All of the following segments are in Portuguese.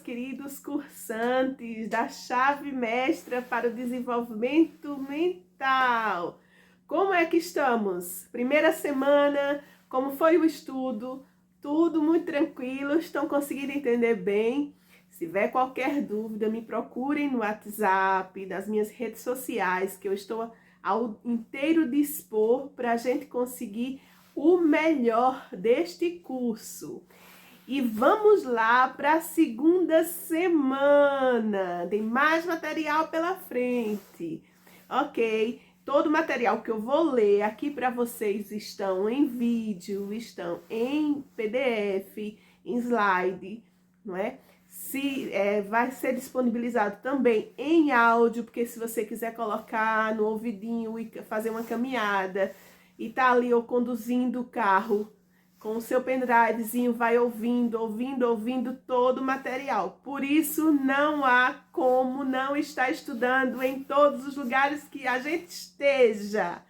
queridos cursantes da Chave Mestra para o Desenvolvimento Mental. Como é que estamos? Primeira semana, como foi o estudo? Tudo muito tranquilo, estão conseguindo entender bem? Se tiver qualquer dúvida, me procurem no WhatsApp, nas minhas redes sociais, que eu estou ao inteiro dispor para a gente conseguir o melhor deste curso. E vamos lá para a segunda semana. Tem mais material pela frente. Ok? Todo o material que eu vou ler aqui para vocês estão em vídeo, estão em PDF, em slide, não é? Vai ser disponibilizado também em áudio, porque se você quiser colocar no ouvidinho e fazer uma caminhada e tá ali ou conduzindo o carro, com o seu pendrivezinho, vai ouvindo todo o material. Por isso, não há como não estar estudando em todos os lugares que a gente esteja,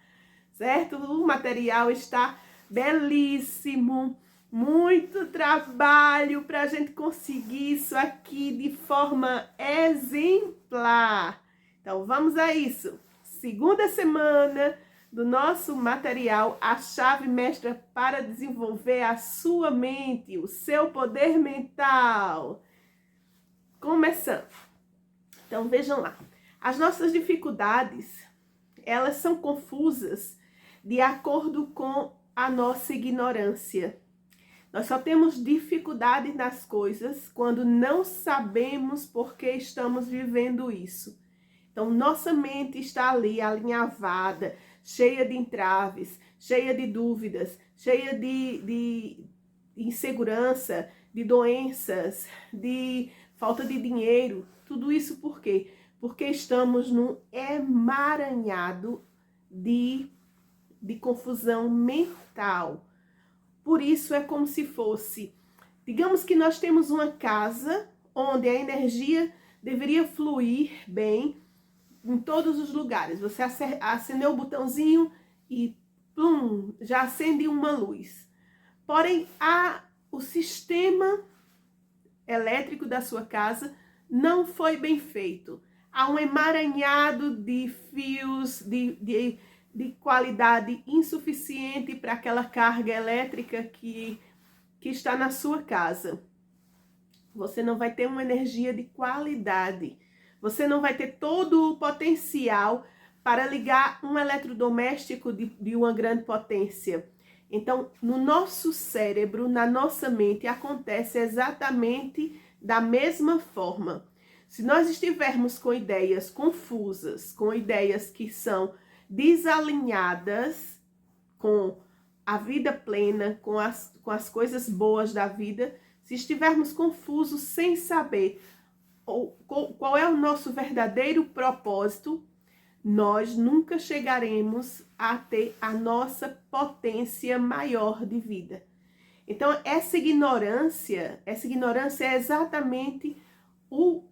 certo? O material está belíssimo, muito trabalho para a gente conseguir isso aqui de forma exemplar. Então, vamos a isso. Segunda semana do nosso material, a chave mestra para desenvolver a sua mente, o seu poder mental. Começando. Então, vejam lá. As nossas dificuldades, elas são confusas de acordo com a nossa ignorância. Nós só temos dificuldade nas coisas quando não sabemos por que estamos vivendo isso. Então, nossa mente está ali alinhavada, cheia de entraves, cheia de dúvidas, cheia de insegurança, de doenças, de falta de dinheiro. Tudo isso por quê? Porque estamos num emaranhado de confusão mental. Por isso é como se fosse, digamos que nós temos uma casa onde a energia deveria fluir bem em todos os lugares. Você acendeu o botãozinho e plum, já acende uma luz. Porém, o sistema elétrico da sua casa não foi bem feito. Há um emaranhado de fios de qualidade insuficiente para aquela carga elétrica que está na sua casa. Você não vai ter uma energia de qualidade. Você não vai ter todo o potencial para ligar um eletrodoméstico de uma grande potência. Então, no nosso cérebro, na nossa mente, acontece exatamente da mesma forma. Se nós estivermos com ideias confusas, com ideias que são desalinhadas com a vida plena, com as coisas boas da vida, se estivermos confusos sem saber qual é o nosso verdadeiro propósito, nós nunca chegaremos a ter a nossa potência maior de vida. Então, essa ignorância é exatamente o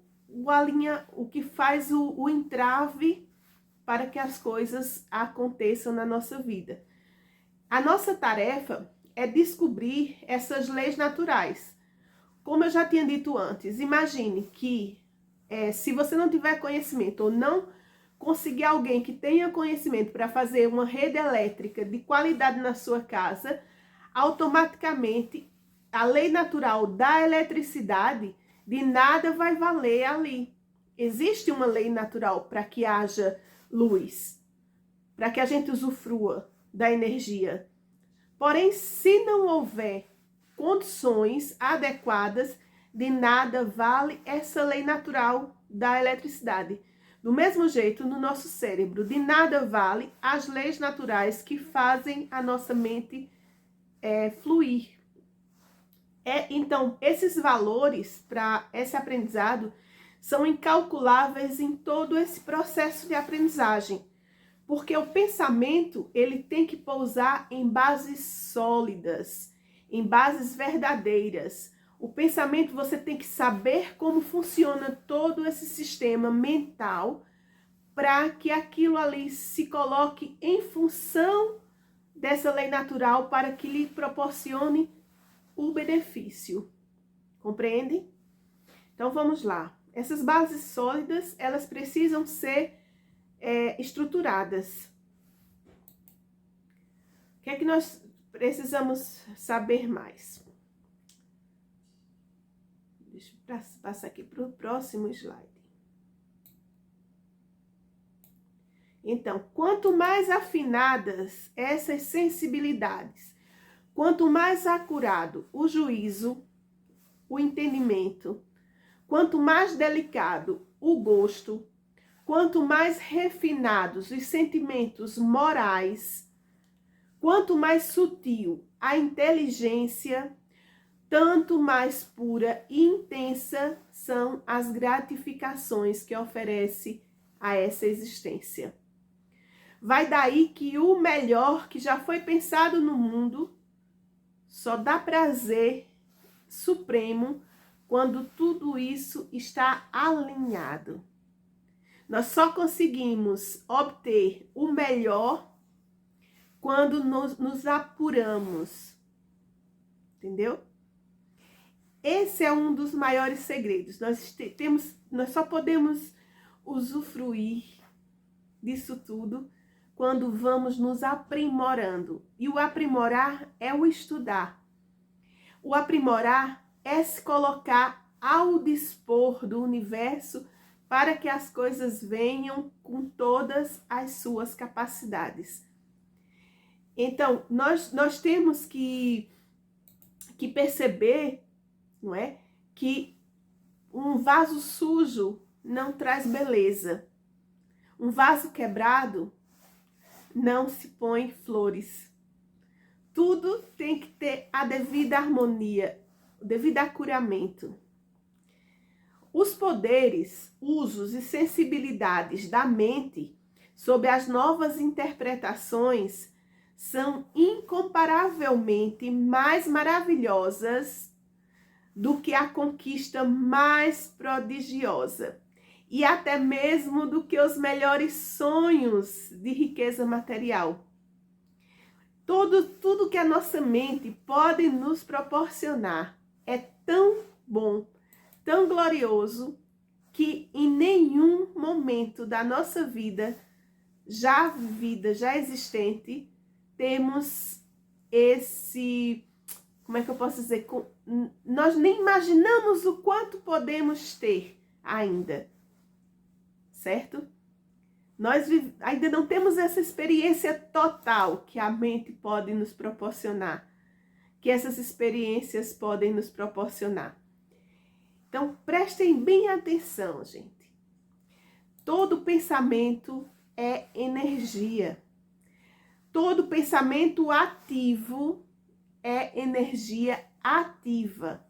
que faz o entrave para que as coisas aconteçam na nossa vida. A nossa tarefa é descobrir essas leis naturais. Como eu já tinha dito antes, imagine que se você não tiver conhecimento ou não conseguir alguém que tenha conhecimento para fazer uma rede elétrica de qualidade na sua casa, automaticamente a lei natural da eletricidade de nada vai valer ali. Existe uma lei natural para que haja luz, para que a gente usufrua da energia. Porém, se não houver condições adequadas, de nada vale essa lei natural da eletricidade. Do mesmo jeito, no nosso cérebro, de nada vale as leis naturais que fazem a nossa mente fluir. Então, esses valores para esse aprendizado são incalculáveis em todo esse processo de aprendizagem. Porque o pensamento, ele tem que pousar em bases sólidas, em bases verdadeiras. O pensamento, você tem que saber como funciona todo esse sistema mental para que aquilo ali se coloque em função dessa lei natural para que lhe proporcione o benefício. Compreende? Então, vamos lá. Essas bases sólidas, elas precisam ser estruturadas. O que é que nós precisamos saber mais? Deixa eu passar aqui para o próximo slide. Então, quanto mais afinadas essas sensibilidades, quanto mais acurado o juízo, o entendimento, quanto mais delicado o gosto, quanto mais refinados os sentimentos morais, quanto mais sutil a inteligência, tanto mais pura e intensa são as gratificações que oferece a essa existência. Vai daí que o melhor que já foi pensado no mundo só dá prazer supremo quando tudo isso está alinhado. Nós só conseguimos obter o melhor quando nos apuramos. Entendeu? Esse é um dos maiores segredos. Nós só podemos usufruir disso tudo quando vamos nos aprimorando. E o aprimorar é o estudar. O aprimorar é se colocar ao dispor do universo para que as coisas venham com todas as suas capacidades. Então, nós temos que perceber, não é? Que um vaso sujo não traz beleza. Um vaso quebrado não se põe flores. Tudo tem que ter a devida harmonia, o devido acuramento. Os poderes, usos e sensibilidades da mente sob as novas interpretações são incomparavelmente mais maravilhosas do que a conquista mais prodigiosa e até mesmo do que os melhores sonhos de riqueza material. Tudo que a nossa mente pode nos proporcionar é tão bom, tão glorioso, que em nenhum momento da nossa vida já vivida, já existente, temos esse, como é que eu posso dizer, nós nem imaginamos o quanto podemos ter ainda, certo? Nós ainda não temos essa experiência total que a mente pode nos proporcionar, que essas experiências podem nos proporcionar. Então, prestem bem atenção, gente. Todo pensamento é energia. Todo pensamento ativo é energia ativa.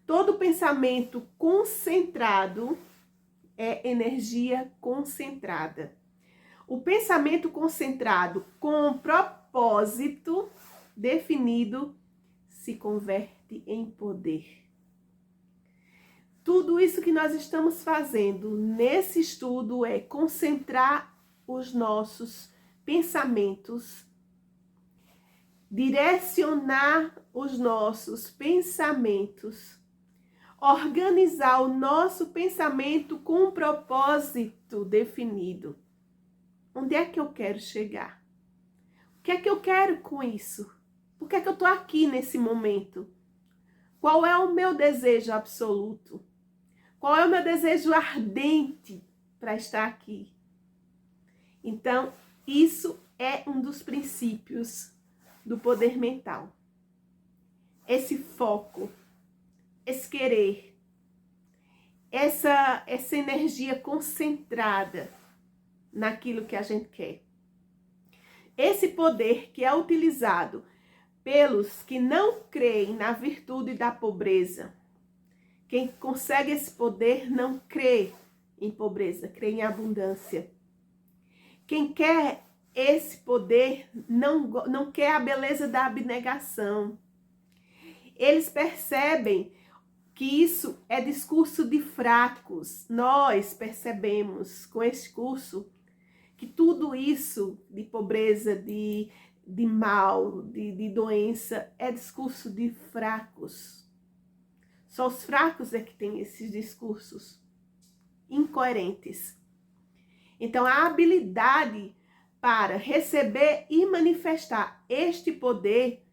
Todo pensamento concentrado é energia concentrada. O pensamento concentrado com propósito definido se converte em poder. Tudo isso que nós estamos fazendo nesse estudo é concentrar os nossos pensamentos, direcionar os nossos pensamentos, organizar o nosso pensamento com um propósito definido. Onde é que eu quero chegar? O que é que eu quero com isso? Por que é que eu estou aqui nesse momento? Qual é o meu desejo absoluto? Qual é o meu desejo ardente para estar aqui? Então, isso é um dos princípios do poder mental. Esse foco, esse querer, essa energia concentrada naquilo que a gente quer. Esse poder que é utilizado pelos que não creem na virtude da pobreza. Quem consegue esse poder não crê em pobreza, crê em abundância. Quem quer esse poder não quer a beleza da abnegação. Eles percebem que isso é discurso de fracos. Nós percebemos com esse curso que tudo isso de pobreza, de mal, de doença, é discurso de fracos. Só os fracos é que têm esses discursos incoerentes. Então, a habilidade para receber e manifestar este poder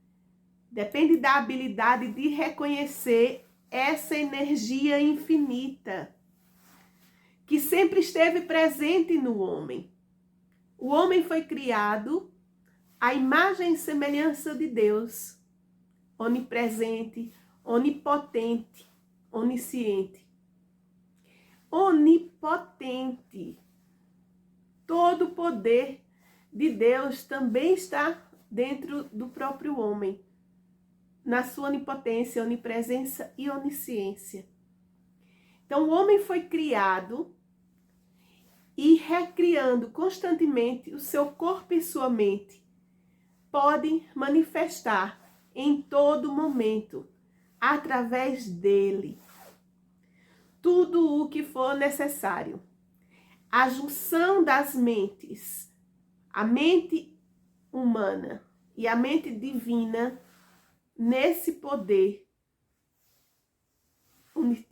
depende da habilidade de reconhecer essa energia infinita que sempre esteve presente no homem. O homem foi criado à imagem e semelhança de Deus, onipresente, onipotente, onisciente. Onipotente. Todo o poder de Deus também está dentro do próprio homem, na sua onipotência, onipresença e onisciência. Então, o homem foi criado e recriando constantemente o seu corpo e sua mente. Pode manifestar em todo momento, através dele, tudo o que for necessário. A junção das mentes, a mente humana e a mente divina, nesse poder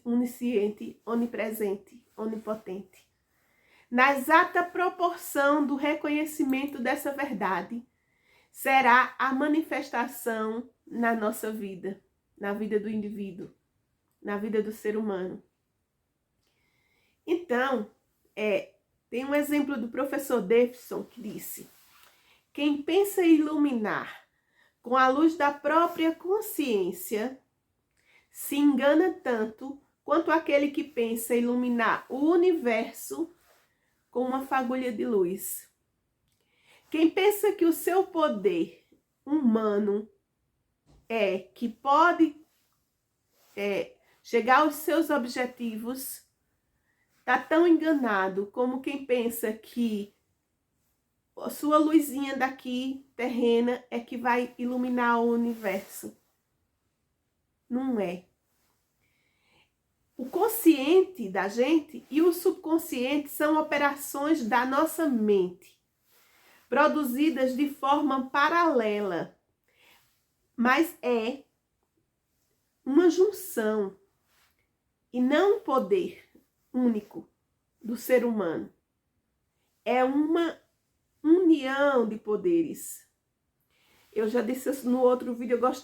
onisciente, onipresente, onipotente. Na exata proporção do reconhecimento dessa verdade, será a manifestação na nossa vida, na vida do indivíduo, na vida do ser humano. Então, tem um exemplo do professor Davidson que disse: quem pensa iluminar com a luz da própria consciência se engana tanto quanto aquele que pensa iluminar o universo com uma fagulha de luz. Quem pensa que o seu poder humano que pode chegar aos seus objetivos, está tão enganado como quem pensa que a sua luzinha daqui, terrena, é que vai iluminar o universo. Não é. O consciente da gente e o subconsciente são operações da nossa mente, produzidas de forma paralela, mas é uma junção e não um poder único do ser humano. É uma união de poderes. Eu já disse isso no outro vídeo, eu gosto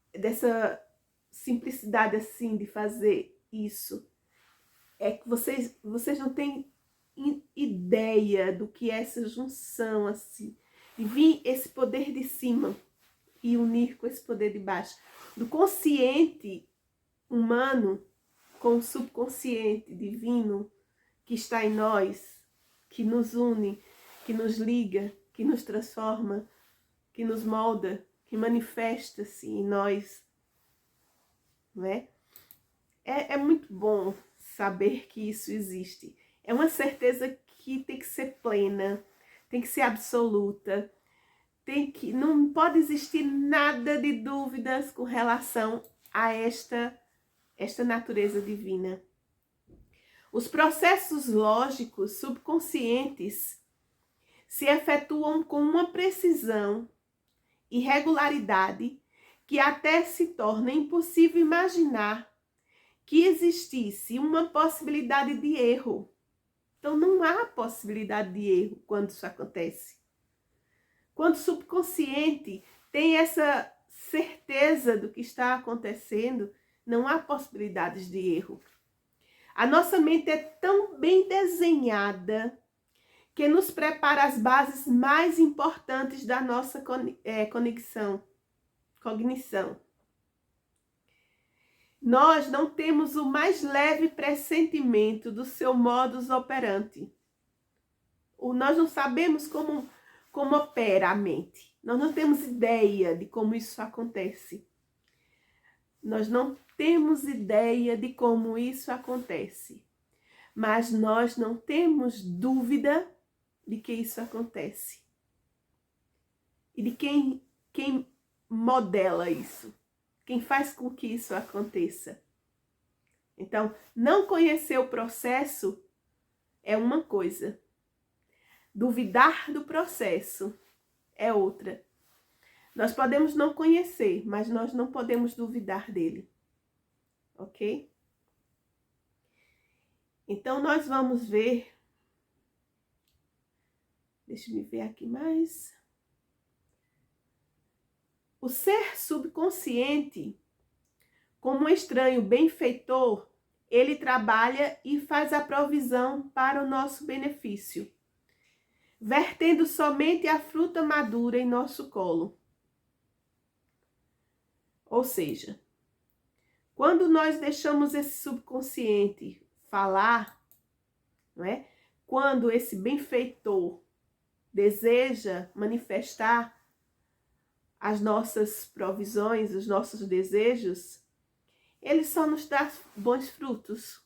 dessa simplicidade assim de fazer isso. É que vocês não têm ideia do que é essa junção assim, de vir esse poder de cima e unir com esse poder de baixo, do consciente humano com o subconsciente divino que está em nós, que nos une, que nos liga, que nos transforma, que nos molda, que manifesta-se em nós, não é? É muito bom saber que isso existe. É uma certeza que tem que ser plena, tem que ser absoluta, não pode existir nada de dúvidas com relação a esta natureza divina. Os processos lógicos subconscientes se efetuam com uma precisão e regularidade que até se torna impossível imaginar que existisse uma possibilidade de erro. Então, não há possibilidade de erro quando isso acontece. Quando o subconsciente tem essa certeza do que está acontecendo, não há possibilidades de erro. A nossa mente é tão bem desenhada que nos prepara as bases mais importantes da nossa cognição. Nós não temos o mais leve pressentimento do seu modus operandi. Nós não sabemos como opera a mente. Nós não temos ideia de como isso acontece. Nós não temos ideia de como isso acontece. Mas nós não temos dúvida de que isso acontece. E de quem modela isso. Quem faz com que isso aconteça. Então, não conhecer o processo é uma coisa. Duvidar do processo é outra. Nós podemos não conhecer, mas nós não podemos duvidar dele. Ok? Então, nós vamos ver. Deixa eu ver aqui mais. O ser subconsciente, como um estranho benfeitor, ele trabalha e faz a provisão para o nosso benefício, vertendo somente a fruta madura em nosso colo. Ou seja, quando nós deixamos esse subconsciente falar, não é? Quando esse benfeitor deseja manifestar as nossas provisões, os nossos desejos, ele só nos dá bons frutos.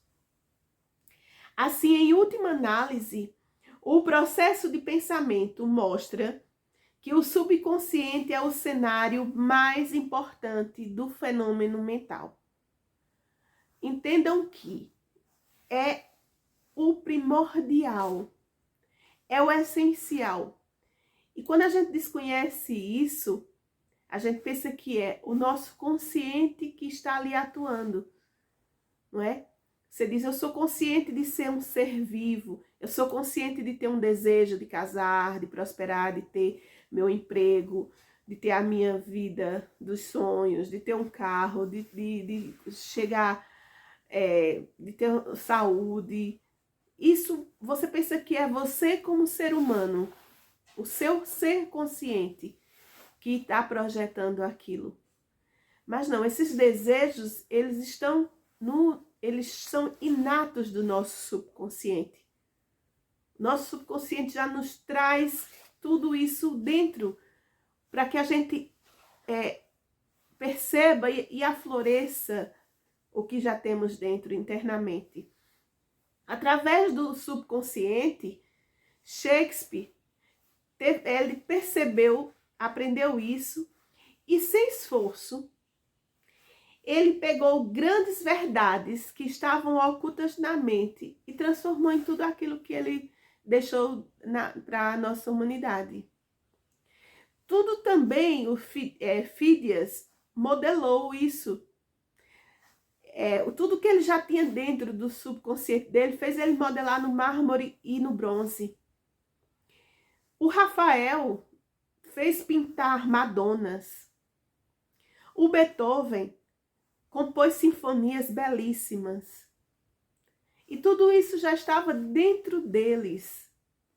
Assim, em última análise, o processo de pensamento mostra que o subconsciente é o cenário mais importante do fenômeno mental. Entendam que é o primordial, é o essencial. E quando a gente desconhece isso, a gente pensa que é o nosso consciente que está ali atuando, não é? Você diz, eu sou consciente de ser um ser vivo, eu sou consciente de ter um desejo de casar, de prosperar, de ter meu emprego, de ter a minha vida dos sonhos, de ter um carro, de chegar, de ter saúde. Isso você pensa que é você como ser humano, o seu ser consciente que está projetando aquilo. Mas não, esses desejos, eles são inatos do nosso subconsciente. Nosso subconsciente já nos traz tudo isso dentro, para que a gente perceba e afloreça o que já temos dentro internamente. Através do subconsciente, Shakespeare, ele percebeu, aprendeu isso, e sem esforço, ele pegou grandes verdades que estavam ocultas na mente e transformou em tudo aquilo que ele deixou para a nossa humanidade. Tudo também, o Fídias modelou isso. Tudo que ele já tinha dentro do subconsciente dele, fez ele modelar no mármore e no bronze. O Rafael fez pintar Madonas. O Beethoven compôs sinfonias belíssimas. E tudo isso já estava dentro deles,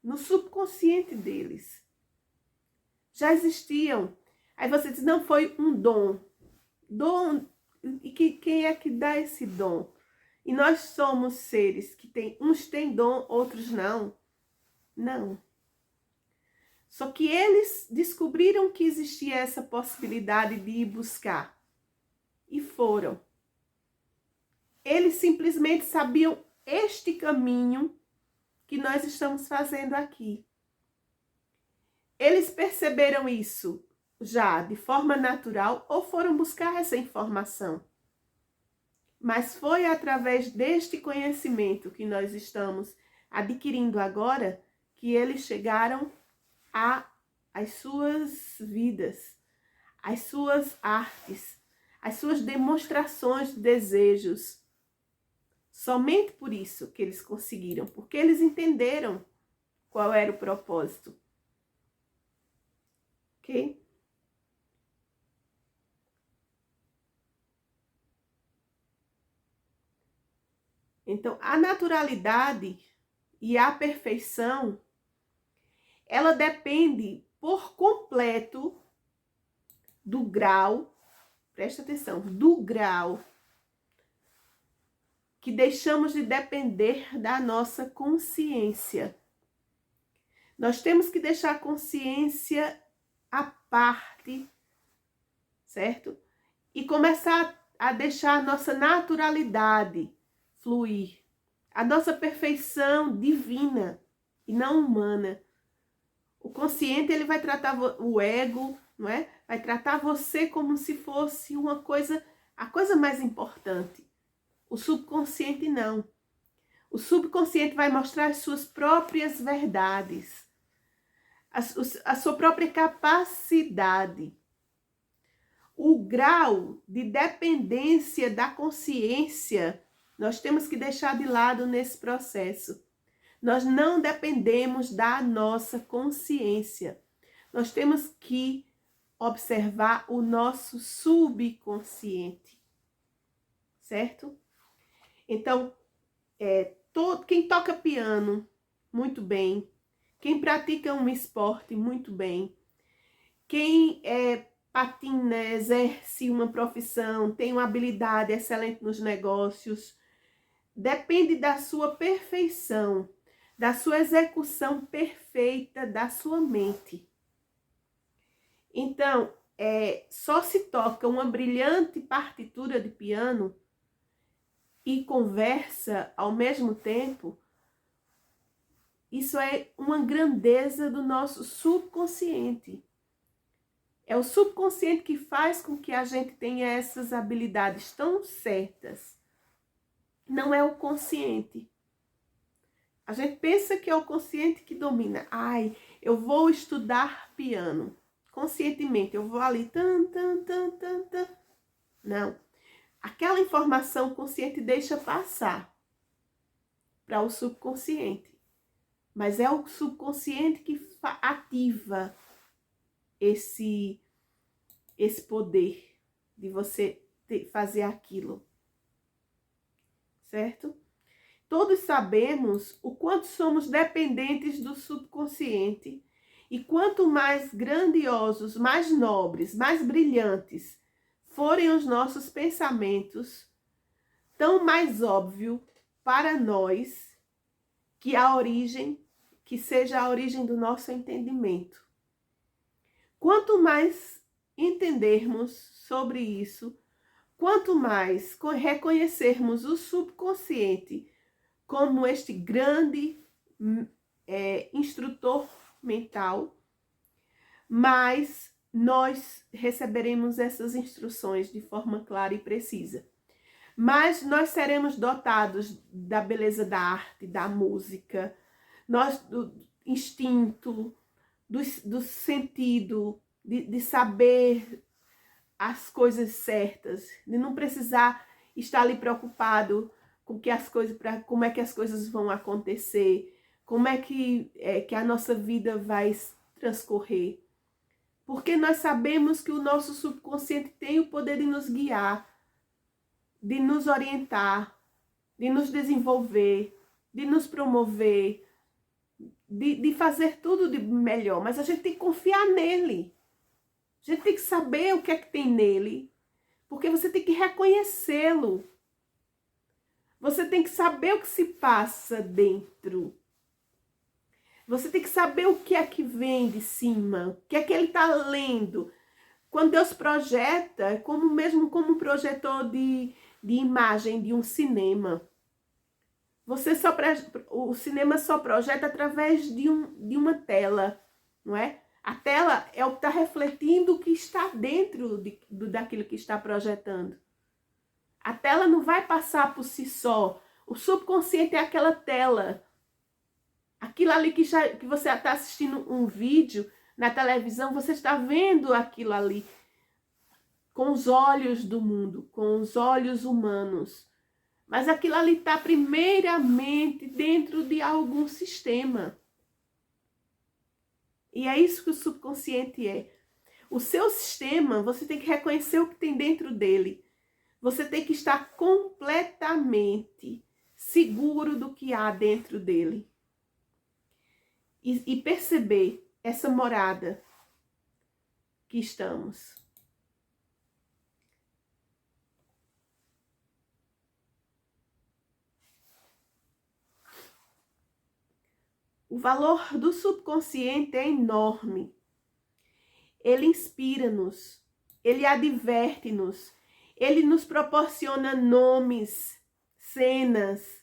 no subconsciente deles. Já existiam. Aí você diz, não, foi um dom. Dom, e quem é que dá esse dom? E nós somos seres que uns têm dom, outros não. Não. Só que eles descobriram que existia essa possibilidade de ir buscar. E foram. Eles simplesmente sabiam este caminho que nós estamos fazendo aqui. Eles perceberam isso já de forma natural ou foram buscar essa informação? Mas foi através deste conhecimento que nós estamos adquirindo agora que eles chegaram às suas vidas, às suas artes, às suas demonstrações de desejos. Somente por isso que eles conseguiram, porque eles entenderam qual era o propósito. Ok? Então, a naturalidade e a perfeição, ela depende por completo do grau, presta atenção, do grau que deixamos de depender da nossa consciência. Nós temos que deixar a consciência à parte, certo? E começar a deixar a nossa naturalidade fluir, a nossa perfeição divina e não humana. O consciente, ele vai tratar o ego, não é? Vai tratar você como se fosse uma coisa, a coisa mais importante. O subconsciente não. O subconsciente vai mostrar as suas próprias verdades, a sua própria capacidade. o grau de dependência da consciência, nós temos que deixar de lado nesse processo. Nós não dependemos da nossa consciência. Nós temos que observar o nosso subconsciente, certo? Então, quem toca piano, muito bem. Quem pratica um esporte, muito bem. Quem patina, exerce uma profissão, tem uma habilidade excelente nos negócios, depende da sua perfeição, da sua execução perfeita da sua mente. Então, só se toca uma brilhante partitura de piano e conversa ao mesmo tempo. Isso é uma grandeza do nosso subconsciente. É o subconsciente que faz com que a gente tenha essas habilidades tão certas. Não é o consciente. A gente pensa que é o consciente que domina. Ai, eu vou estudar piano. Conscientemente, eu vou ali. Não. Aquela informação consciente deixa passar para o subconsciente. Mas é o subconsciente que ativa esse poder de você fazer aquilo. Certo? Todos sabemos o quanto somos dependentes do subconsciente e quanto mais grandiosos, mais nobres, mais brilhantes forem os nossos pensamentos, tão mais óbvio para nós que seja a origem do nosso entendimento. Quanto mais entendermos sobre isso, quanto mais reconhecermos o subconsciente como este grande instrutor mental, mais nós receberemos essas instruções de forma clara e precisa. Mas nós seremos dotados da beleza da arte, da música, do instinto, do sentido, de saber as coisas certas, de não precisar estar ali preocupado com como é que as coisas vão acontecer, como é que a nossa vida vai transcorrer. Porque nós sabemos que o nosso subconsciente tem o poder de nos guiar, de nos orientar, de nos desenvolver, de nos promover, de fazer tudo de melhor. Mas a gente tem que confiar nele. A gente tem que saber o que é que tem nele, porque você tem que reconhecê-lo. Você tem que saber o que se passa dentro. Você tem que saber o que é que vem de cima, o que é que ele está lendo. Quando Deus projeta, é mesmo como um projetor de imagem de um cinema. O cinema só projeta através de uma tela, não é? A tela é o que está refletindo o que está dentro daquilo que está projetando. A tela não vai passar por si só. O subconsciente é aquela tela. Aquilo ali que você está assistindo um vídeo na televisão, você está vendo aquilo ali com os olhos do mundo, com os olhos humanos. Mas aquilo ali está primeiramente dentro de algum sistema. E é isso que o subconsciente é. O seu sistema, você tem que reconhecer o que tem dentro dele. Você tem que estar completamente seguro do que há dentro dele. E perceber essa morada que estamos. O valor do subconsciente é enorme. Ele inspira-nos, ele adverte-nos, ele nos proporciona nomes, cenas,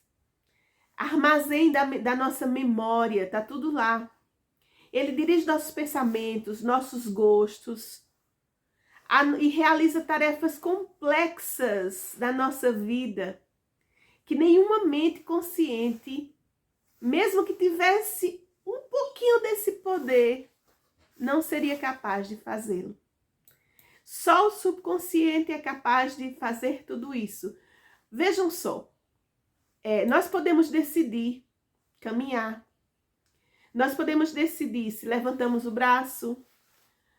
armazém da nossa memória, tá tudo lá. Ele dirige nossos pensamentos, nossos gostos, e realiza tarefas complexas da nossa vida, que nenhuma mente consciente, mesmo que tivesse um pouquinho desse poder, não seria capaz de fazê-lo. Só o subconsciente é capaz de fazer tudo isso. Vejam só, nós podemos decidir caminhar. Nós podemos decidir se levantamos o braço.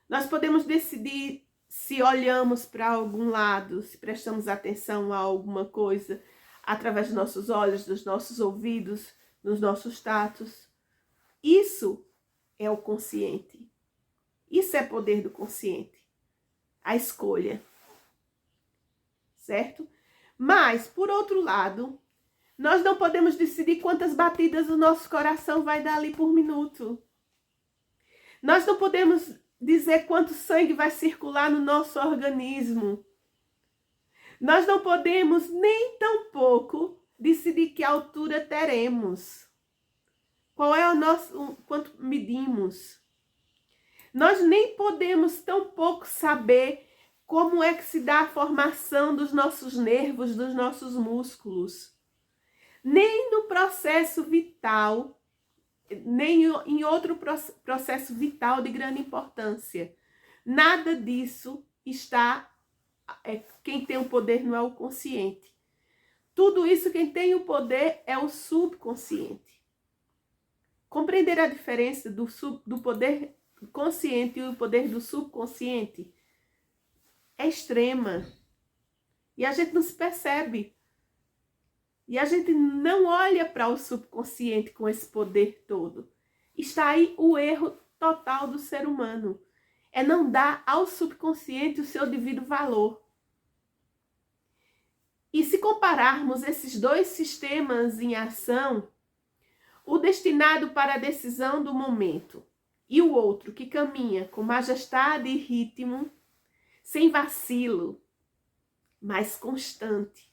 Nós podemos decidir se olhamos para algum lado, se prestamos atenção a alguma coisa, através dos nossos olhos, dos nossos ouvidos, dos nossos tatos. Isso é o consciente. Isso é poder do consciente. A escolha. Certo? Mas, por outro lado, nós não podemos decidir quantas batidas o nosso coração vai dar ali por minuto. Nós não podemos dizer quanto sangue vai circular no nosso organismo. Nós não podemos nem tampouco decidir que altura teremos. Qual é o nosso, quanto medimos. Nós nem podemos tampouco saber como é que se dá a formação dos nossos nervos, dos nossos músculos. Nem no processo vital, nem em outro processo vital de grande importância. Nada disso está... quem tem o poder não é o consciente. Tudo isso quem tem o poder é o subconsciente. Compreender a diferença do poder consciente e o poder do subconsciente é extrema. E a gente não se percebe. E a gente não olha para o subconsciente com esse poder todo. Está aí o erro total do ser humano. É não dar ao subconsciente o seu devido valor. E se compararmos esses dois sistemas em ação, o destinado para a decisão do momento e o outro que caminha com majestade e ritmo, sem vacilo, mas constante.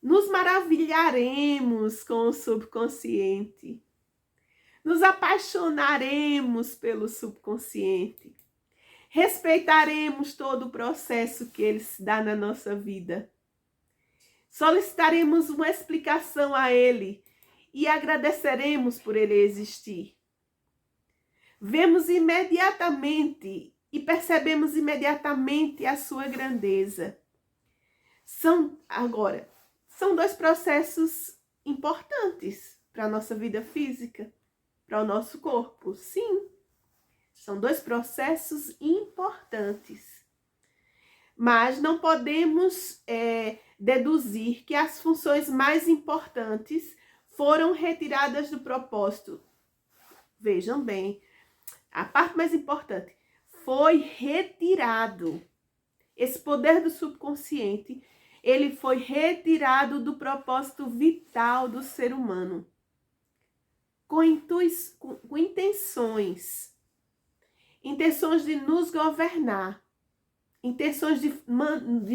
Nos maravilharemos com o subconsciente. Nos apaixonaremos pelo subconsciente. Respeitaremos todo o processo que ele se dá na nossa vida. Solicitaremos uma explicação a ele e agradeceremos por ele existir. Vemos imediatamente e percebemos imediatamente a sua grandeza. São dois processos importantes para a nossa vida física, para o nosso corpo. Sim, são dois processos importantes. Mas não podemos deduzir que as funções mais importantes foram retiradas do propósito. Vejam bem, a parte mais importante foi retirado. Esse poder do subconsciente, ele foi retirado do propósito vital do ser humano. Com intenções. Intenções de nos governar. Intenções de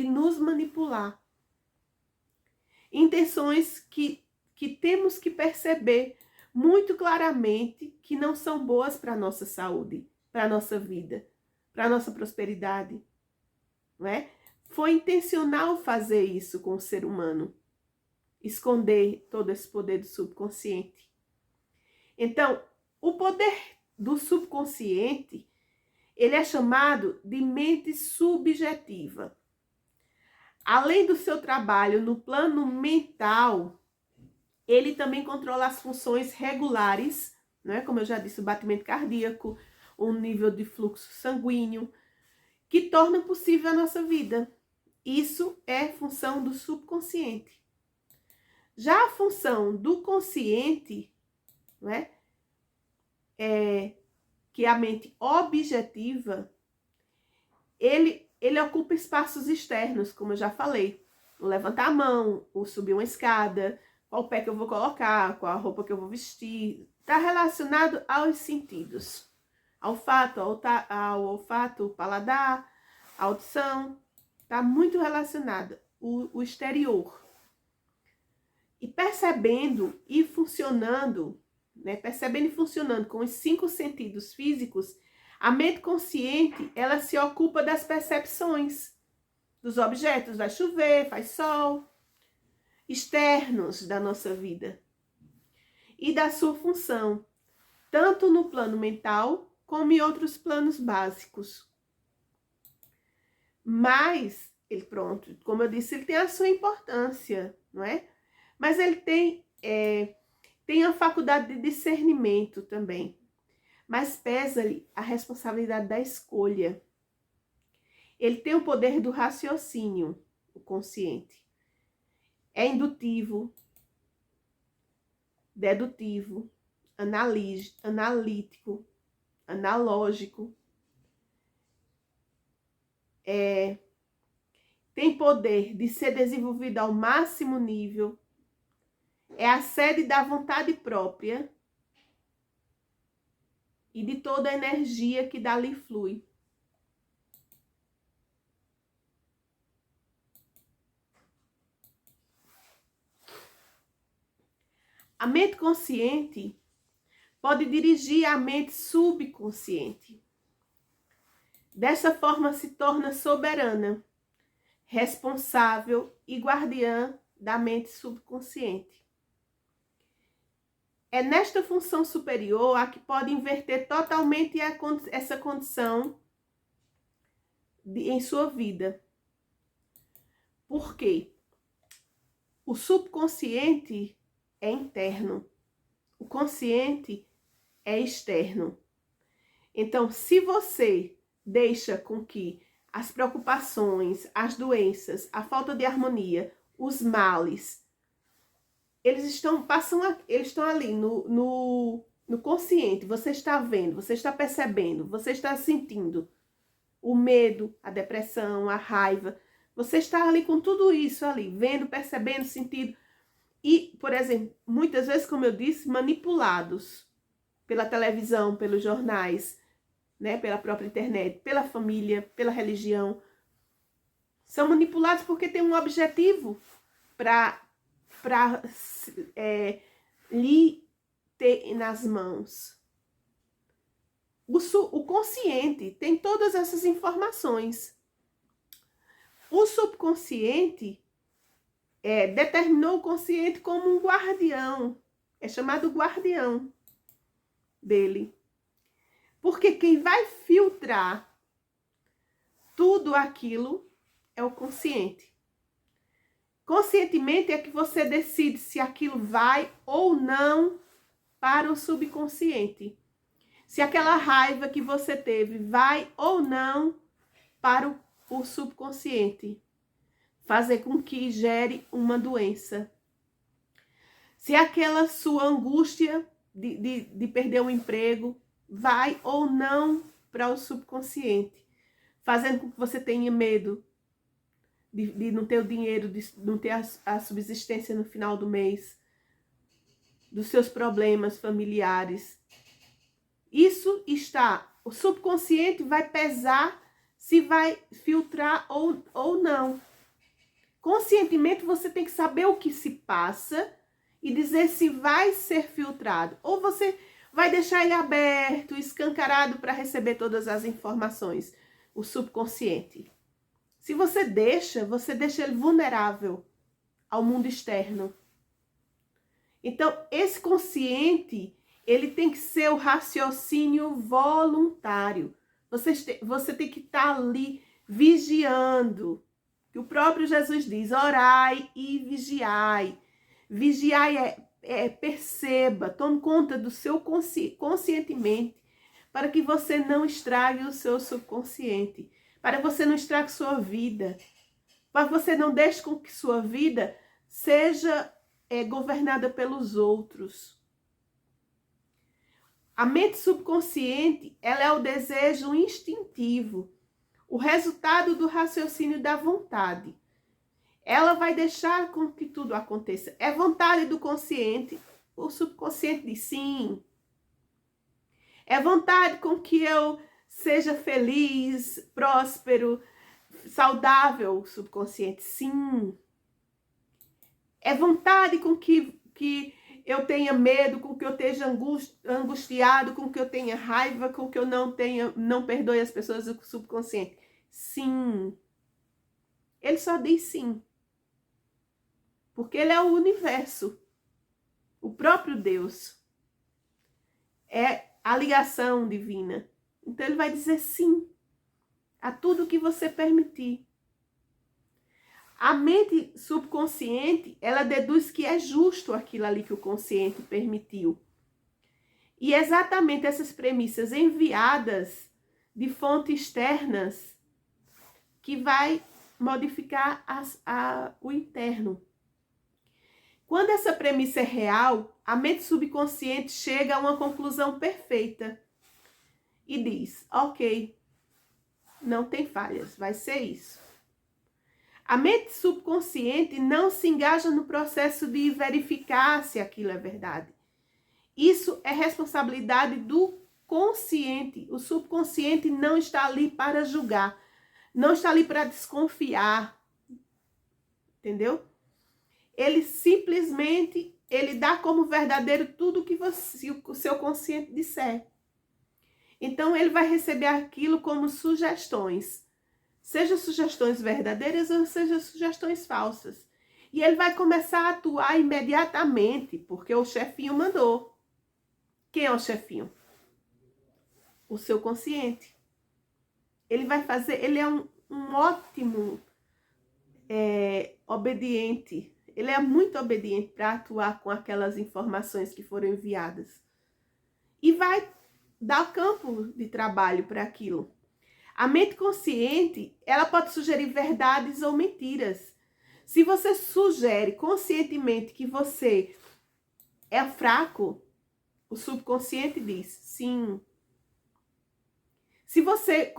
nos manipular. Intenções que temos que perceber muito claramente que não são boas para a nossa saúde, para a nossa vida, para a nossa prosperidade. Não é? Foi intencional fazer isso com o ser humano. Esconder todo esse poder do subconsciente. Então, o poder do subconsciente, ele é chamado de mente subjetiva. Além do seu trabalho no plano mental, ele também controla as funções regulares, né? Como eu já disse, o batimento cardíaco, o nível de fluxo sanguíneo, que torna possível a nossa vida. Isso é função do subconsciente. Já a função do consciente, né? Que é a mente objetiva, ele ocupa espaços externos, como eu já falei. O levantar a mão, o subir uma escada, qual pé que eu vou colocar, qual a roupa que eu vou vestir. Está relacionado aos sentidos. Ao olfato, o paladar, a audição. Está muito relacionado. O exterior. E percebendo e funcionando, né? Percebendo e funcionando com os 5 sentidos físicos, a mente consciente, ela se ocupa das percepções dos objetos. Vai chover, faz sol, externos da nossa vida. E da sua função, tanto no plano mental, como em outros planos básicos. Mas, ele pronto, como eu disse, ele tem a sua importância, não é? Mas ele tem a faculdade de discernimento também. Mas pesa-lhe a responsabilidade da escolha. Ele tem o poder do raciocínio, o consciente. É indutivo, dedutivo, analítico, analógico. Tem poder de ser desenvolvido ao máximo nível. É a sede da vontade própria e de toda a energia que dali flui. A mente consciente pode dirigir a mente subconsciente. Dessa forma se torna soberana, responsável e guardiã da mente subconsciente. É nesta função superior a que pode inverter totalmente essa condição em sua vida. Por quê? O subconsciente é interno, o consciente é externo. Então, se você deixa com que as preocupações, as doenças, a falta de harmonia, os males, eles estão ali no consciente, você está vendo, você está percebendo, você está sentindo o medo, a depressão, a raiva, você está ali com tudo isso ali, vendo, percebendo, sentindo. E, por exemplo, muitas vezes, como eu disse, manipulados pela televisão, pelos jornais, né, pela própria internet, pela família, pela religião. São manipulados porque tem um objetivo para lhe ter nas mãos. O consciente tem todas essas informações. O subconsciente determinou o consciente como um guardião. É chamado guardião dele. Porque quem vai filtrar tudo aquilo é o consciente. Conscientemente é que você decide se aquilo vai ou não para o subconsciente. Se aquela raiva que você teve vai ou não para o subconsciente. Fazer com que gere uma doença. Se aquela sua angústia de perder um emprego vai ou não para o subconsciente. Fazendo com que você tenha medo de não ter o dinheiro, de não ter a subsistência no final do mês, dos seus problemas familiares. Isso o subconsciente vai pesar se vai filtrar ou não. Conscientemente você tem que saber o que se passa e dizer se vai ser filtrado. Ou você vai deixar ele aberto, escancarado para receber todas as informações. O subconsciente. Se você deixa ele vulnerável ao mundo externo. Então, esse consciente, ele tem que ser o raciocínio voluntário. Você tem que estar ali vigiando. O próprio Jesus diz, orai e vigiai. Vigiai perceba, tome conta do seu conscientemente, para que você não estrague o seu subconsciente, para que você não estrague sua vida, para que você não deixe com que sua vida seja governada pelos outros. A mente subconsciente, ela é o desejo instintivo, o resultado do raciocínio da vontade. Ela vai deixar com que tudo aconteça. É vontade do consciente. O subconsciente diz sim. É vontade com que eu seja feliz, próspero, saudável, o subconsciente. Sim. É vontade com que eu tenha medo, com que eu esteja angustiado, com que eu tenha raiva, com que eu não perdoe as pessoas, o subconsciente. Sim. Ele só diz sim. Porque ele é o universo. O próprio Deus. É a ligação divina. Então ele vai dizer sim. a tudo que você permitir. A mente subconsciente, ela deduz que é justo aquilo ali que o consciente permitiu. E exatamente essas premissas enviadas de fontes externas que vai modificar o interno. Quando essa premissa é real, a mente subconsciente chega a uma conclusão perfeita e diz, ok, não tem falhas, vai ser isso. A mente subconsciente não se engaja no processo de verificar se aquilo é verdade. Isso é responsabilidade do consciente. O subconsciente não está ali para julgar, não está ali para desconfiar, entendeu? Ele simplesmente, ele dá como verdadeiro tudo que o seu consciente disser. Então ele vai receber aquilo como sugestões. Seja sugestões verdadeiras ou seja sugestões falsas. E ele vai começar a atuar imediatamente, porque o chefinho mandou. Quem é o chefinho? O seu consciente. Ele vai fazer, ele é um ótimo obediente. Ele é muito obediente para atuar com aquelas informações que foram enviadas. E vai dar campo de trabalho para aquilo. A mente consciente, ela pode sugerir verdades ou mentiras. Se você sugere conscientemente que você é fraco, o subconsciente diz sim. Se você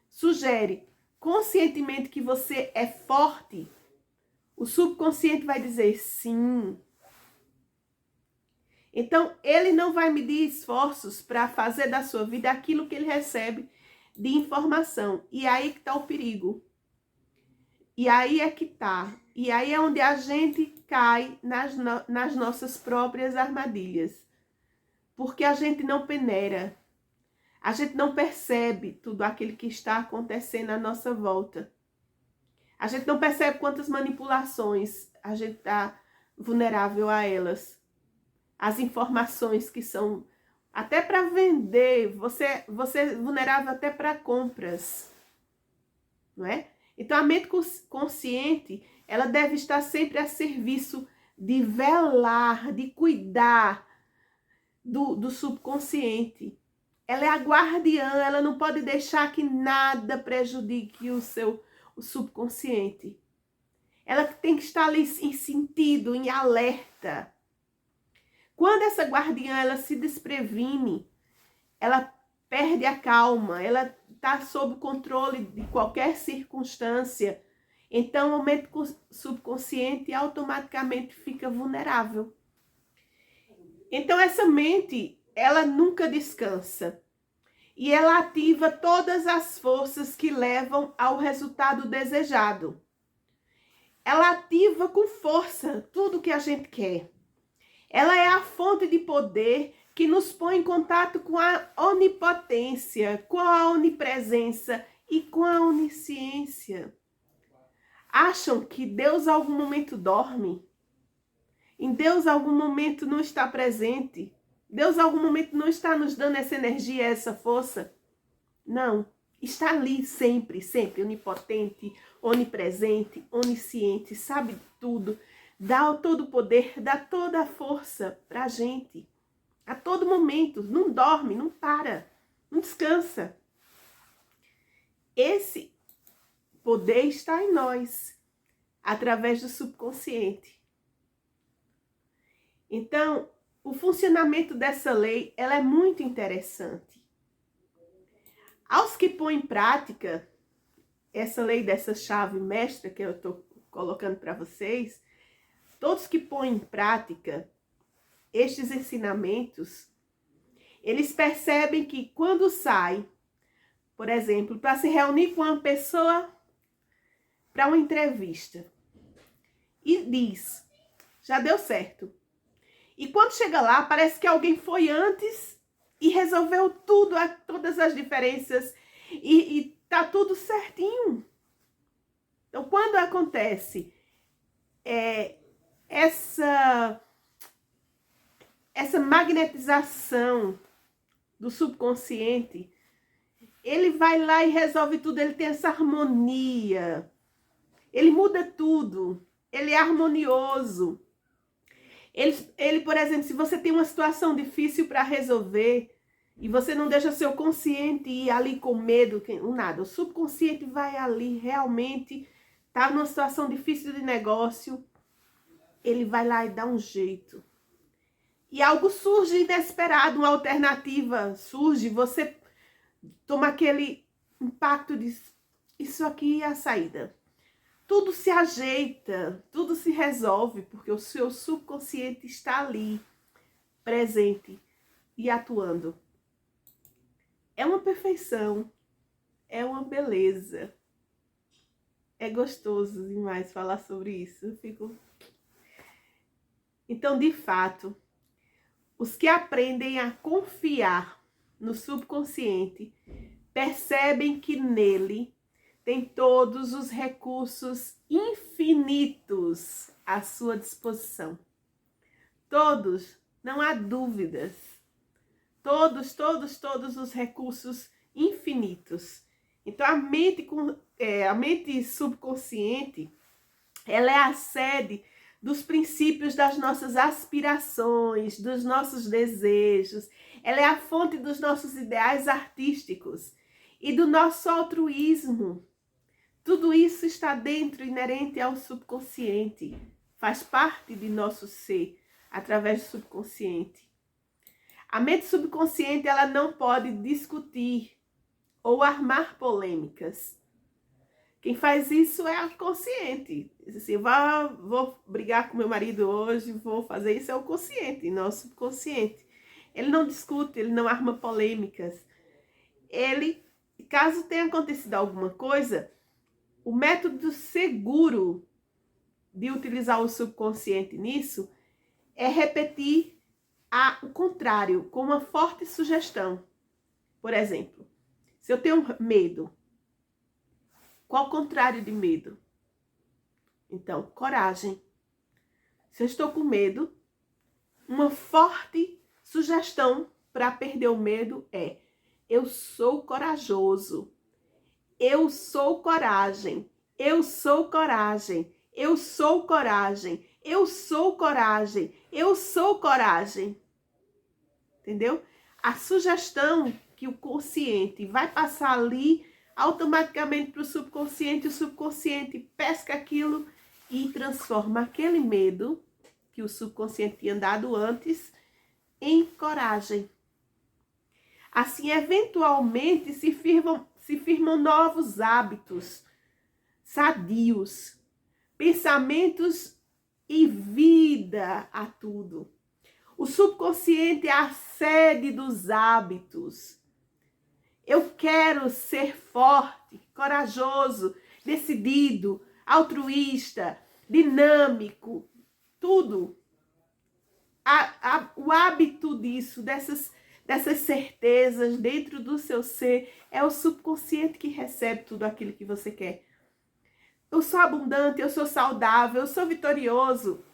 sugere conscientemente que você é forte, o subconsciente vai dizer sim. Então, ele não vai medir esforços para fazer da sua vida aquilo que ele recebe de informação. E aí que está o perigo. E aí é que está. E aí é onde a gente cai nas nossas próprias armadilhas. Porque a gente não peneira. A gente não percebe tudo aquilo que está acontecendo à nossa volta. A gente não percebe quantas manipulações a gente está vulnerável a elas. As informações que são até para vender, você é vulnerável até para compras, não é? Então a mente consciente, ela deve estar sempre a serviço de velar, de cuidar do subconsciente. Ela é a guardiã, ela não pode deixar que nada prejudique o subconsciente. Ela tem que estar ali em sentido, em alerta. Quando essa guardiã ela se desprevine, ela perde a calma, ela está sob controle de qualquer circunstância, então o mente subconsciente automaticamente fica vulnerável. Então essa mente, ela nunca descansa. E ela ativa todas as forças que levam ao resultado desejado. Ela ativa com força tudo que a gente quer. Ela é a fonte de poder que nos põe em contato com a onipotência, com a onipresença e com a onisciência. Acham que Deus em algum momento dorme? Em Deus em algum momento não está presente? Deus em algum momento não está nos dando essa energia, essa força? Não. Está ali sempre, sempre, onipotente, onipresente, onisciente, sabe de tudo. Dá todo o poder, dá toda a força para a gente. A todo momento. Não dorme, não para, não descansa. Esse poder está em nós, através do subconsciente. Então, o funcionamento dessa lei, ela é muito interessante. Aos que põem em prática essa lei dessa chave mestra que eu estou colocando para vocês, todos que põem em prática estes ensinamentos, eles percebem que quando saem, por exemplo, para se reunir com uma pessoa para uma entrevista e diz, já deu certo. E quando chega lá, parece que alguém foi antes e resolveu tudo, todas as diferenças e tá tudo certinho. Então, quando acontece essa magnetização do subconsciente, Ele vai lá e resolve tudo, ele tem essa harmonia. Ele muda tudo. Ele é harmonioso. Por exemplo, se você tem uma situação difícil para resolver e você não deixa seu consciente ir ali com medo, nada, o subconsciente vai ali realmente, tá numa situação difícil de negócio, ele vai lá e dá um jeito. E algo surge inesperado, uma alternativa surge, você toma aquele impacto de isso aqui é a saída. Tudo se ajeita, tudo se resolve, porque o seu subconsciente está ali, presente e atuando. É uma perfeição, é uma beleza. É gostoso demais falar sobre isso. Eu fico... Então, de fato, os que aprendem a confiar no subconsciente percebem que nele tem todos os recursos infinitos à sua disposição. Todos, não há dúvidas. Todos os recursos infinitos. Então, a mente subconsciente, ela é a sede dos princípios das nossas aspirações, dos nossos desejos. Ela é a fonte dos nossos ideais artísticos e do nosso altruísmo. Tudo isso está dentro, inerente ao subconsciente. Faz parte de nosso ser, através do subconsciente. A mente subconsciente, ela não pode discutir ou armar polêmicas. Quem faz isso é a consciente. Assim, vou brigar com meu marido hoje, vou fazer isso, é o consciente, não o subconsciente. Ele não discute, ele não arma polêmicas. Ele, caso tenha acontecido alguma coisa, o método seguro de utilizar o subconsciente nisso é repetir o contrário, com uma forte sugestão. Por exemplo, se eu tenho medo, qual o contrário de medo? Então, coragem. Se eu estou com medo, uma forte sugestão para perder o medo é: eu sou corajoso. Eu sou coragem. Eu sou coragem. Eu sou coragem. Eu sou coragem. Eu sou coragem. Entendeu? A sugestão que o consciente vai passar ali automaticamente para o subconsciente pesca aquilo e transforma aquele medo que o subconsciente tinha dado antes em coragem. Assim, eventualmente, se firmam novos hábitos sadios, pensamentos e vida a tudo. O subconsciente é a sede dos hábitos. Eu quero ser forte, corajoso, decidido, altruísta, dinâmico, tudo. O hábito disso, dessas certezas dentro do seu ser, é o subconsciente que recebe tudo aquilo que você quer. Eu sou abundante, eu sou saudável, eu sou vitorioso.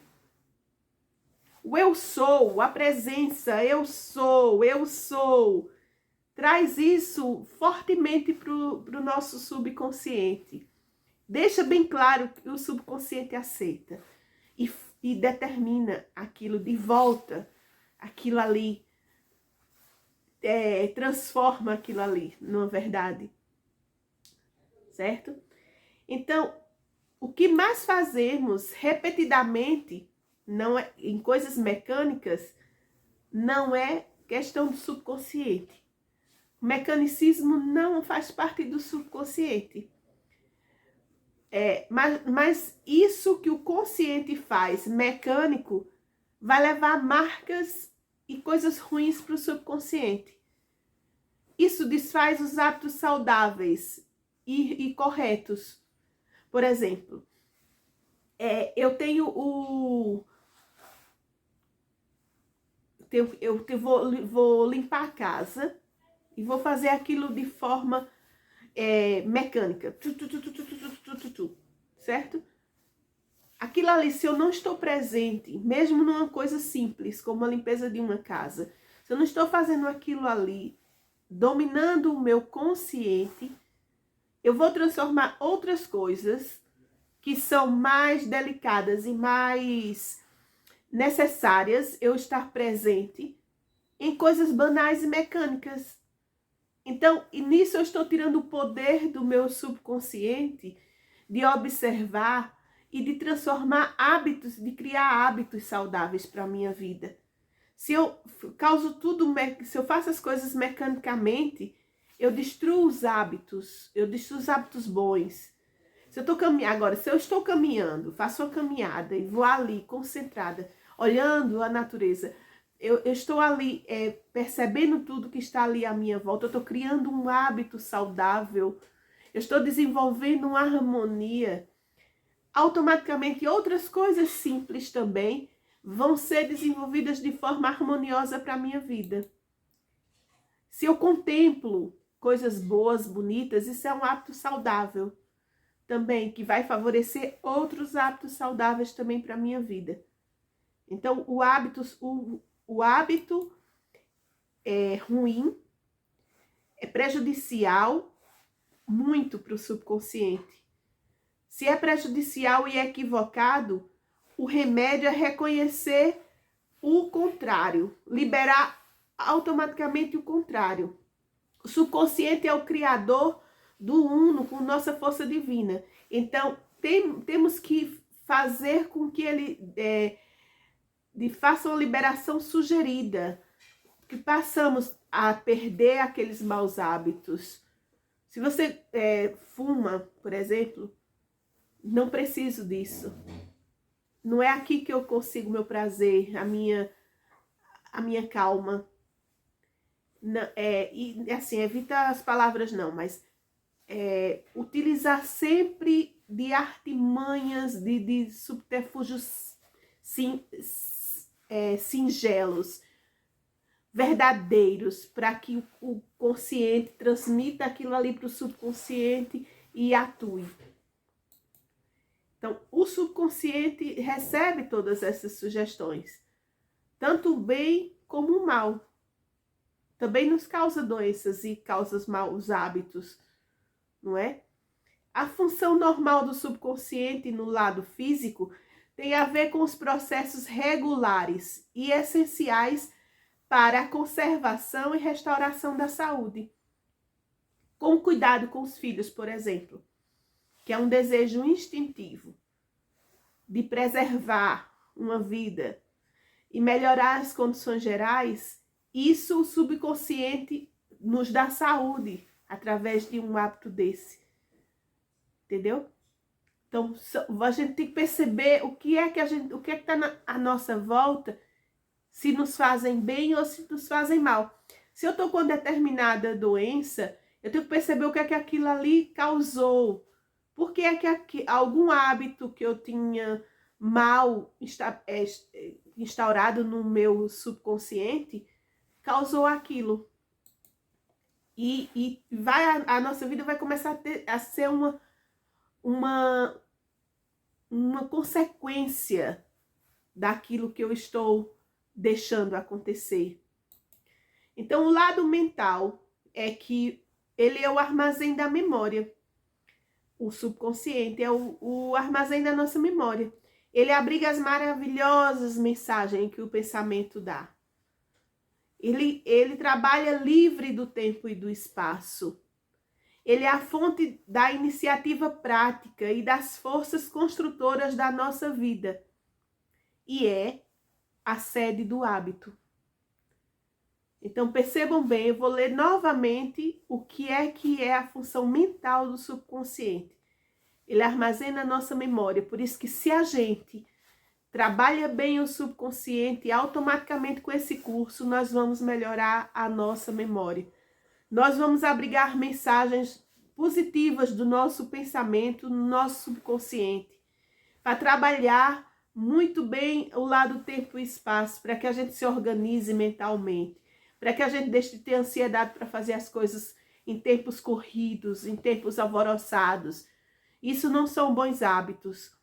O eu sou, a presença, eu sou. Traz isso fortemente para o nosso subconsciente. Deixa bem claro que o subconsciente aceita e determina aquilo de volta, aquilo ali, transforma aquilo ali numa verdade. Certo? Então, o que mais fazemos repetidamente, não é, em coisas mecânicas, não é questão do subconsciente. O mecanicismo não faz parte do subconsciente. Mas isso que o consciente faz, mecânico, vai levar marcas e coisas ruins para o subconsciente. Isso desfaz os hábitos saudáveis e corretos. Por exemplo, eu tenho vou limpar a casa e vou fazer aquilo de forma mecânica. Certo? Aquilo ali, se eu não estou presente, mesmo numa coisa simples, como a limpeza de uma casa, se eu não estou fazendo aquilo ali dominando o meu consciente, eu vou transformar outras coisas que são mais delicadas e mais necessárias eu estar presente em coisas banais e mecânicas. Então, e nisso eu estou tirando o poder do meu subconsciente de observar e de transformar hábitos, de criar hábitos saudáveis para a minha vida. Se eu causo tudo, se eu faço as coisas mecanicamente, eu destruo os hábitos bons. Se eu estou caminhando, agora, se eu estou caminhando, faço uma caminhada e vou ali concentrada, olhando a natureza, eu estou ali percebendo tudo que está ali à minha volta, eu estou criando um hábito saudável, eu estou desenvolvendo uma harmonia. Automaticamente outras coisas simples também vão ser desenvolvidas de forma harmoniosa para a minha vida. Se eu contemplo coisas boas, bonitas, isso é um hábito saudável também, que vai favorecer outros hábitos saudáveis também para a minha vida. Então, o hábito é ruim, é prejudicial muito para o subconsciente. Se é prejudicial e equivocado, o remédio é reconhecer o contrário, liberar automaticamente o contrário. O subconsciente é o criador do uno com nossa força divina. Então, temos que fazer com que ele faça uma liberação sugerida, que passamos a perder aqueles maus hábitos. Se você fuma, por exemplo, não preciso disso. Não é aqui que eu consigo meu prazer, a minha calma. Não, e assim, evita as palavras não, mas utilizar sempre de artimanhas, de subterfúgios singelos, verdadeiros, para que o consciente transmita aquilo ali para o subconsciente e atue. Então, o subconsciente recebe todas essas sugestões, tanto o bem como o mal. Também nos causa doenças e causa maus hábitos, não é? A função normal do subconsciente no lado físico tem a ver com os processos regulares e essenciais para a conservação e restauração da saúde. Com cuidado com os filhos, por exemplo, que é um desejo instintivo de preservar uma vida e melhorar as condições gerais, isso o subconsciente nos dá saúde através de um hábito desse. Entendeu? Então, a gente tem que perceber o que é que está à nossa volta, se nos fazem bem ou se nos fazem mal. Se eu estou com determinada doença, eu tenho que perceber o que é que aquilo ali causou. Por que é que algum hábito que eu tinha mal instaurado no meu subconsciente causou aquilo. E a nossa vida vai começar a ser uma consequência daquilo que eu estou deixando acontecer. Então, o lado mental é que ele é o armazém da memória. O subconsciente é o armazém da nossa memória. Ele abriga as maravilhosas mensagens que o pensamento dá. Ele trabalha livre do tempo e do espaço. Ele é a fonte da iniciativa prática e das forças construtoras da nossa vida. E é a sede do hábito. Então, percebam bem, eu vou ler novamente o que é a função mental do subconsciente. Ele armazena a nossa memória, por isso que se a gente trabalha bem o subconsciente, automaticamente com esse curso nós vamos melhorar a nossa memória. Nós vamos abrigar mensagens positivas do nosso pensamento no nosso subconsciente, para trabalhar muito bem o lado tempo e espaço, para que a gente se organize mentalmente, para que a gente deixe de ter ansiedade para fazer as coisas em tempos corridos, em tempos alvoroçados. Isso não são bons hábitos.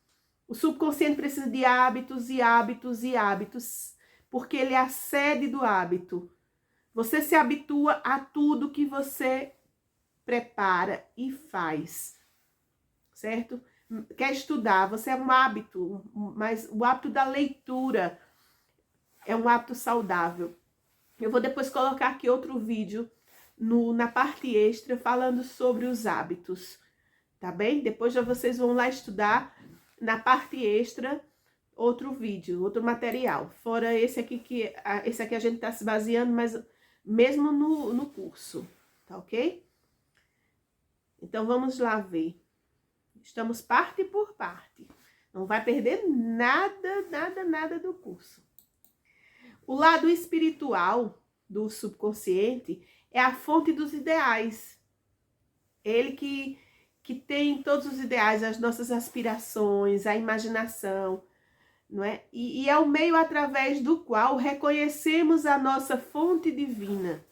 O subconsciente precisa de hábitos e hábitos e hábitos, porque ele é a sede do hábito. Você se habitua a tudo que você prepara e faz, certo? Quer estudar, você é um hábito, mas o hábito da leitura é um hábito saudável. Eu vou depois colocar aqui outro vídeo na parte extra falando sobre os hábitos, tá bem? Depois já vocês vão lá estudar na parte extra outro vídeo, outro material. Fora esse aqui esse aqui a gente tá se baseando, mas mesmo no curso, tá ok? Então vamos lá ver. Estamos parte por parte. Não vai perder nada do curso. O lado espiritual do subconsciente é a fonte dos ideais. Ele que tem todos os ideais, as nossas aspirações, a imaginação, não é? E é o meio através do qual reconhecemos a nossa fonte divina.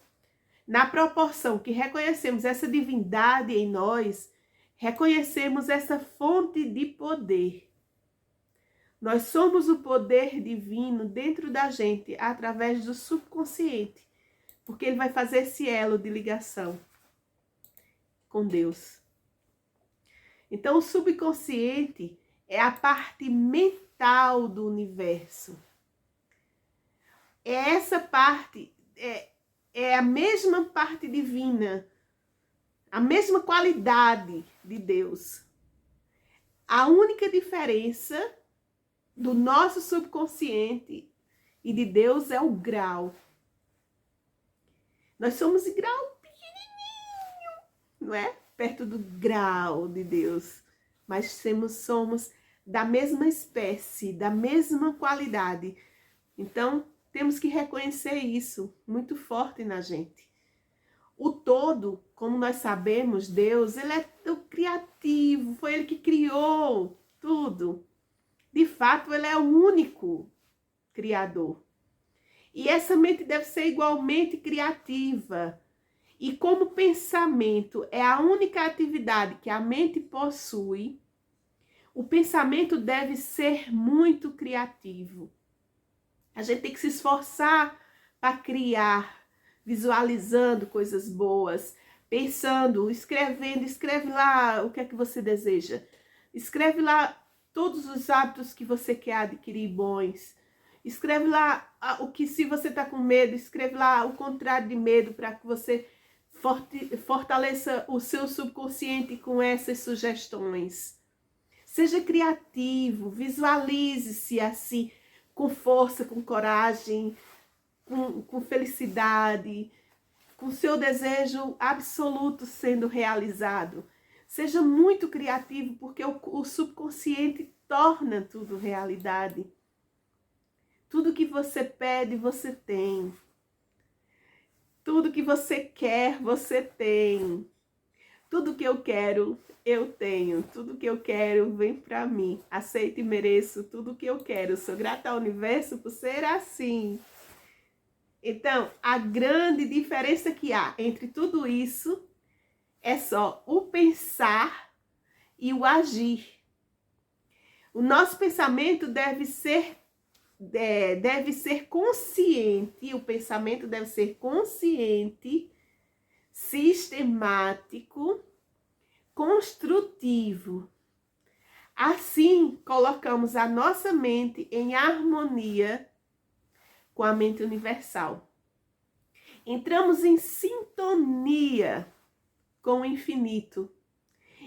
Na proporção que reconhecemos essa divindade em nós, reconhecemos essa fonte de poder. Nós somos o poder divino dentro da gente através do subconsciente, porque ele vai fazer esse elo de ligação com Deus. Então, o subconsciente é a parte mental do universo. Essa parte é a mesma parte divina, a mesma qualidade de Deus. A única diferença do nosso subconsciente e de Deus é o grau. Nós somos de grau pequenininho, não é? Perto do grau de Deus. Mas somos da mesma espécie, da mesma qualidade. Então, temos que reconhecer isso muito forte na gente. O todo, como nós sabemos, Deus, ele é o criativo, foi ele que criou tudo. De fato, ele é o único criador. E essa mente deve ser igualmente criativa. E como pensamento é a única atividade que a mente possui, o pensamento deve ser muito criativo. A gente tem que se esforçar para criar, visualizando coisas boas, pensando, escrevendo, escreve lá o que é que você deseja. Escreve lá todos os hábitos que você quer adquirir bons. Escreve lá o que, se você está com medo, escreve lá o contrário de medo para que você fortaleça o seu subconsciente com essas sugestões. Seja criativo, visualize-se assim, com força, com coragem, com felicidade, com seu desejo absoluto sendo realizado. Seja muito criativo, porque o subconsciente torna tudo realidade. Tudo que você pede, você tem. Tudo que você quer, você tem. Tudo que eu quero, eu tenho. Tudo que eu quero, vem para mim. Aceito e mereço tudo que eu quero. Sou grata ao universo por ser assim. Então, a grande diferença que há entre tudo isso é só o pensar e o agir. O nosso pensamento deve ser consciente, o pensamento deve ser consciente, sistemático, construtivo. Assim, colocamos a nossa mente em harmonia com a mente universal. Entramos em sintonia com o infinito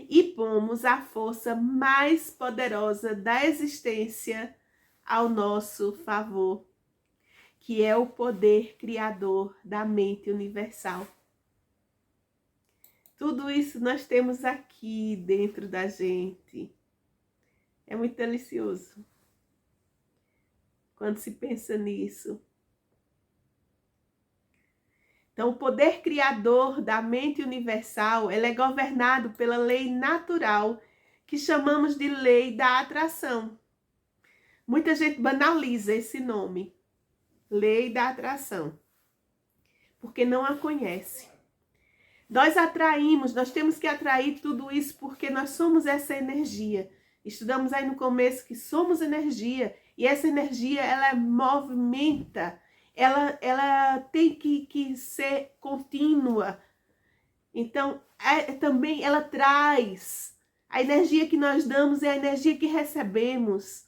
e pomos a força mais poderosa da existência ao nosso favor, que é o poder criador da mente universal. Tudo isso nós temos aqui dentro da gente. É muito delicioso quando se pensa nisso. Então, o poder criador da mente universal, ele é governado pela lei natural, que chamamos de lei da atração. Muita gente banaliza esse nome, lei da atração, porque não a conhece. Nós atraímos, nós temos que atrair tudo isso porque nós somos essa energia. Estudamos aí no começo que somos energia, e essa energia, ela movimenta ela tem que ser contínua. Então, também ela traz. A energia que nós damos é a energia que recebemos.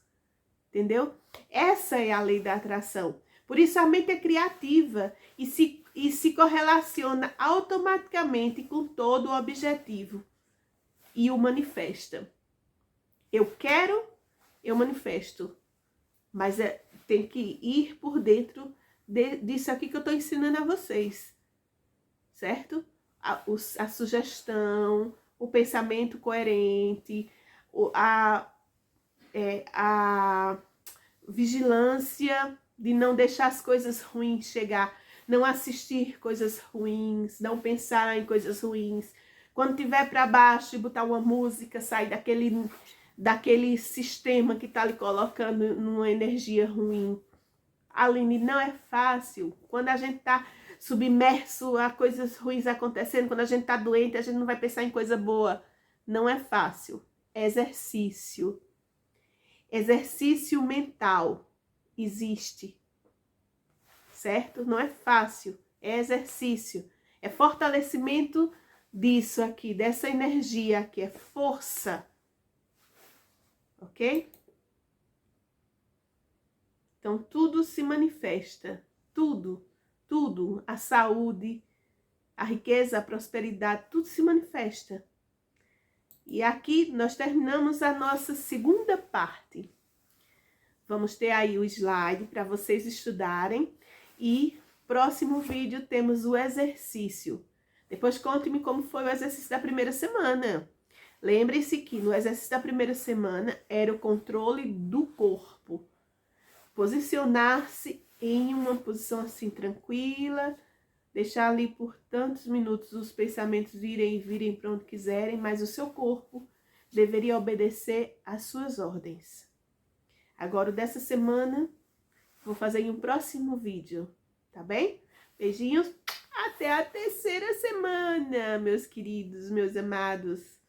Entendeu? Essa é a lei da atração. Por isso a mente é criativa e se correlaciona automaticamente com todo o objetivo. E o manifesta. Eu quero, eu manifesto. Mas tem que ir por dentro disso aqui que eu estou ensinando a vocês. Certo? A sugestão, o pensamento coerente, a vigilância de não deixar as coisas ruins chegar, não assistir coisas ruins, não pensar em coisas ruins. Quando tiver para baixo e botar uma música, sair daquele sistema que está lhe colocando numa energia ruim. Aline, não é fácil. Quando a gente está submerso a coisas ruins acontecendo, quando a gente está doente, a gente não vai pensar em coisa boa. Não é fácil. É exercício. Exercício mental existe, certo? Não é fácil, é exercício, é fortalecimento disso aqui, dessa energia aqui, é força, ok? Então, tudo se manifesta, tudo, a saúde, a riqueza, a prosperidade, tudo se manifesta. E aqui nós terminamos a nossa segunda parte. Vamos ter aí o slide para vocês estudarem. E próximo vídeo temos o exercício. Depois conte-me como foi o exercício da primeira semana. Lembre-se que no exercício da primeira semana era o controle do corpo. Posicionar-se em uma posição assim tranquila. Deixar ali por tantos minutos os pensamentos irem e virem para onde quiserem, mas o seu corpo deveria obedecer às suas ordens. Agora, dessa semana, vou fazer em um próximo vídeo, tá bem? Beijinhos, até a terceira semana, meus queridos, meus amados.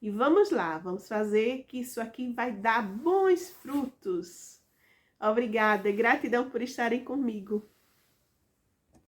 E vamos lá, vamos fazer que isso aqui vai dar bons frutos. Obrigada, gratidão por estarem comigo.